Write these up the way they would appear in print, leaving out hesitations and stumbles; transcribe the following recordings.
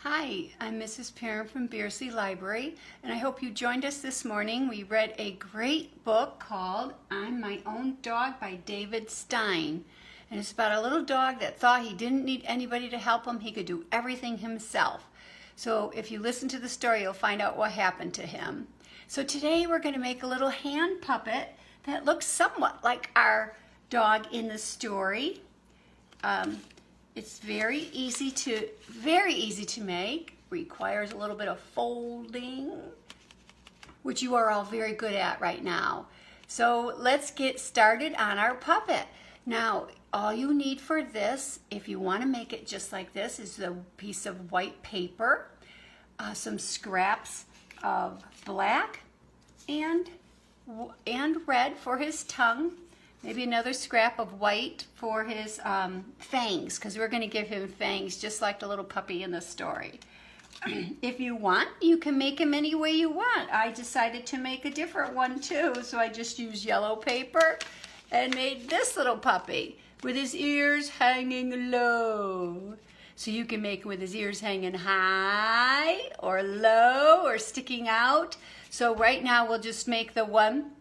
Hi, I'm Mrs. Perrin from Beardsley Library, and I hope you joined us this morning. We read a great book called I'm My Own Dog by David Stein. And it's about a little dog that thought he didn't need anybody to help him. He could do everything himself. So if you listen to the story, you'll find out what happened to him. So today we're going to make a little hand puppet that looks somewhat like our dog in the story. It's very easy to make. Requires a little bit of folding, which you are all very good at right now. So let's get started on our puppet. Now, all you need for this, if you want to make it just like this, is a piece of white paper, some scraps of black and red for his tongue. Maybe another scrap of white for his fangs, because we're going to give him fangs just like the little puppy in the story. If you want, you can make him any way you want. I decided to make a different one too, so I just used yellow paper and made this little puppy with his ears hanging low. So you can make him with his ears hanging high or low or sticking out. So right now we'll just make the one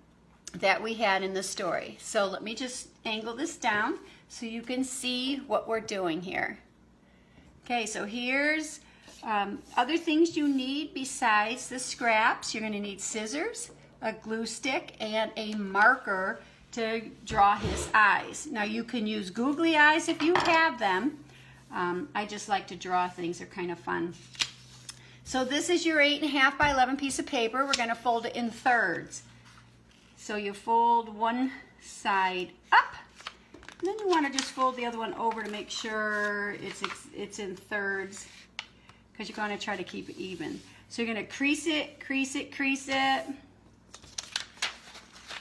that we had in the story. So let me just angle this down so you can see what we're doing here. Okay, so here's other things you need besides the scraps. You're going to need scissors, a glue stick, and a marker to draw his eyes. Now you can use googly eyes if you have them. I just like to draw things. They're kind of fun. So this is your 8.5 by 11 piece of paper. We're going to fold it in thirds. So you fold one side up, and then you want to just fold the other one over to make sure it's in thirds, because you're going to try to keep it even. So you're going to crease it, crease it, crease it,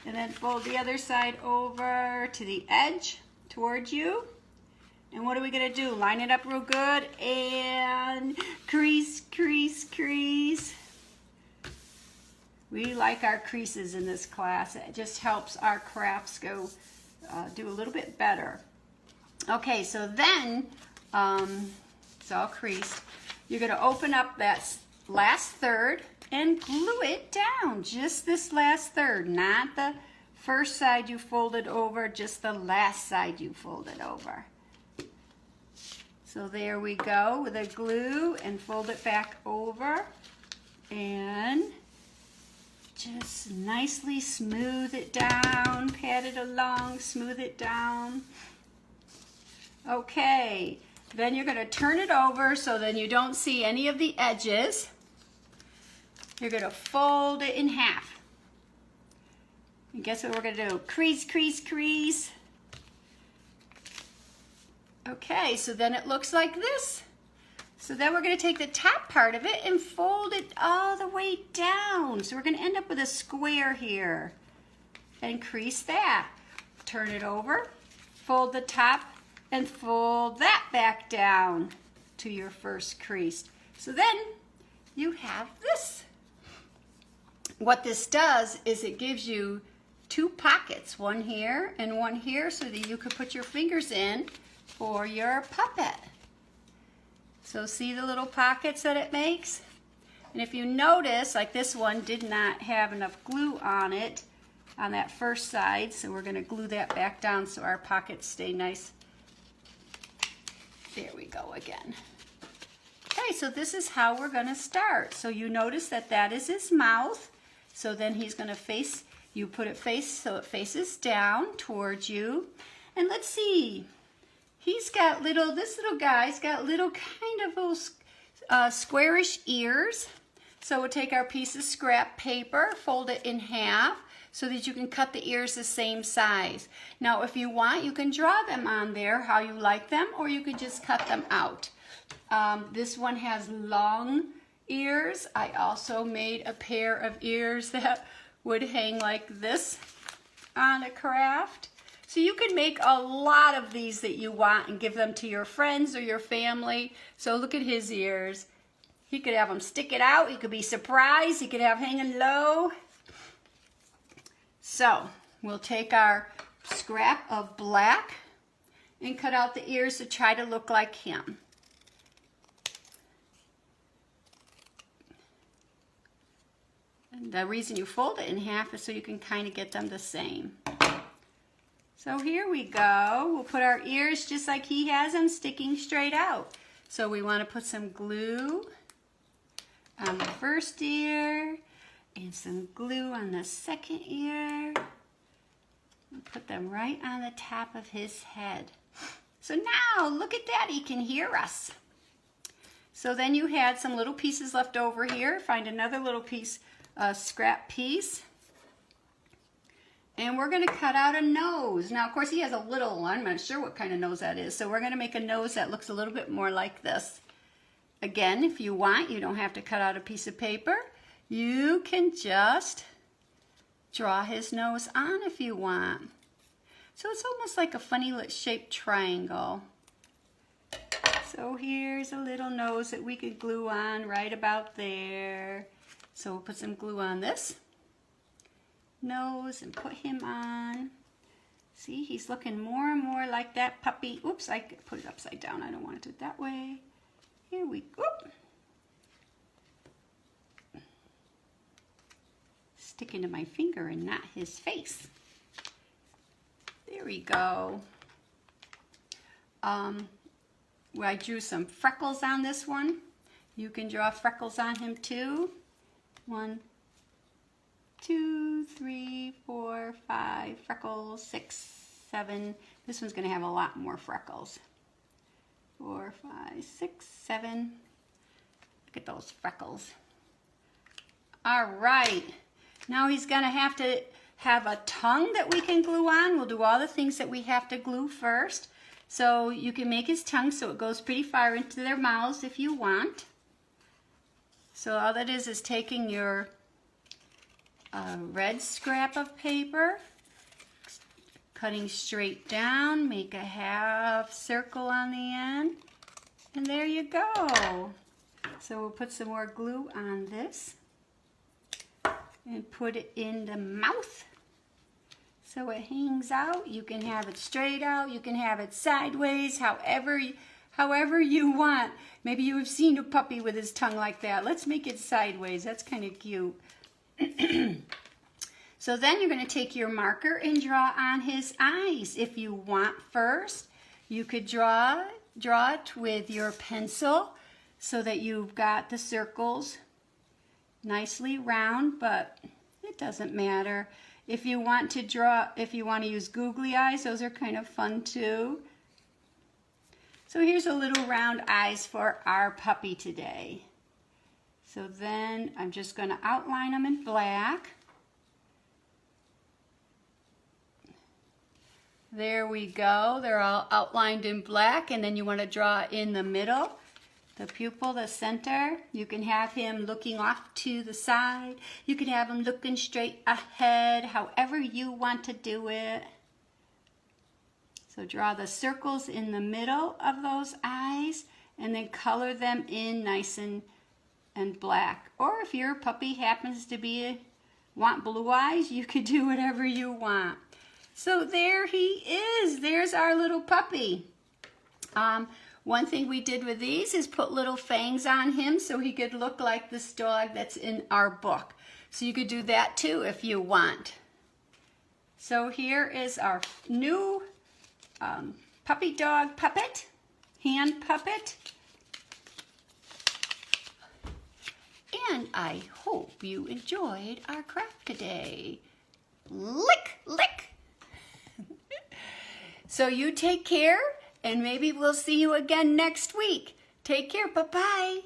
and then fold the other side over to the edge towards you. And what are we going to do? Line it up real good and crease, crease, crease. We like our creases in this class. It just helps our crafts go do a little bit better. Okay, so then it's all creased. You're going to open up that last third and glue it down. Just this last third, not the first side you folded over, just the last side you folded over. So there we go with the glue, and fold it back over and just nicely smooth it down, pat it along, smooth it down. Okay, then you're going to turn it over so then you don't see any of the edges. You're going to fold it in half. And guess what we're going to do? Crease, crease, crease. Okay, so then it looks like this. So then we're going to take the top part of it and fold it all the way down. So we're going to end up with a square here. And crease that. Turn it over, fold the top, and fold that back down to your first crease. So then you have this. What this does is it gives you two pockets, one here and one here, so that you could put your fingers in for your puppet. So see the little pockets that it makes? And if you notice, like this one did not have enough glue on it on that first side, so we're going to glue that back down so our pockets stay nice. There we go again. Okay, so this is how we're going to start. So you notice that that is his mouth. So then he's going to face, you put it so it faces down towards you. And let's see. He's got this little guy's got little kind of little squarish ears. So we'll take our piece of scrap paper, fold it in half so that you can cut the ears the same size. Now if you want, you can draw them on there how you like them, or you could just cut them out. This one has long ears. I also made a pair of ears that would hang like this on a craft. So you can make a lot of these that you want and give them to your friends or your family. So look at his ears. He could have them stick it out. He could be surprised. He could have hanging low. So we'll take our scrap of black and cut out the ears to try to look like him. The reason you fold it in half is so you can kind of get them the same. So here we go. We'll put our ears just like he has them, sticking straight out. So we want to put some glue on the first ear and some glue on the second ear. We'll put them right on the top of his head. So now look at that, he can hear us. So then you had some little pieces left over here. Find another little piece, scrap piece. And we're going to cut out a nose. Now, of course, he has a little one. I'm not sure what kind of nose that is. So we're going to make a nose that looks a little bit more like this. Again, if you want, you don't have to cut out a piece of paper. You can just draw his nose on if you want. So it's almost like a funny shaped triangle. So here's a little nose that we could glue on right about there. So we'll put some glue on this nose and put him on. See, he's looking more and more like that puppy. Oops, I put it upside down. I don't want to do it that way. Here we go. Sticking to my finger and not his face. There we go. Well, I drew some freckles on this one. You can draw freckles on him too. 1, 2, 3, 4, 5 freckles, 6, 7. This one's going to have a lot more freckles. 4, 5, 6, 7. Look at those freckles. All right. Now he's going to have a tongue that we can glue on. We'll do all the things that we have to glue first. So you can make his tongue so it goes pretty far into their mouths if you want. So all that is taking your red scrap of paper, cutting straight down, make a half circle on the end, and there you go. So we'll put some more glue on this and put it in the mouth so it hangs out. You can have it straight out, you can have it sideways, however you want. Maybe you have seen a puppy with his tongue like that. Let's make it sideways. That's kind of cute. So then you're going to take your marker and draw on his eyes. If you want first, you could draw it with your pencil so that you've got the circles nicely round, but it doesn't matter. If you want to use googly eyes, those are kind of fun too. So here's a little round eyes for our puppy today. So then I'm just going to outline them in black. There we go. They're all outlined in black, and then you want to draw in the middle, the pupil, the center. You can have him looking off to the side. You can have him looking straight ahead, however you want to do it. So draw the circles in the middle of those eyes and then color them in nice and black. Or if your puppy happens to want blue eyes, you could do whatever you want. So there he is. There's our little puppy. One thing we did with these is put little fangs on him so he could look like this dog that's in our book. So you could do that too if you want. So here is our new puppy dog puppet, hand puppet. And I hope you enjoyed our craft today. Lick, lick. So you take care, and maybe we'll see you again next week. Take care. Bye-bye.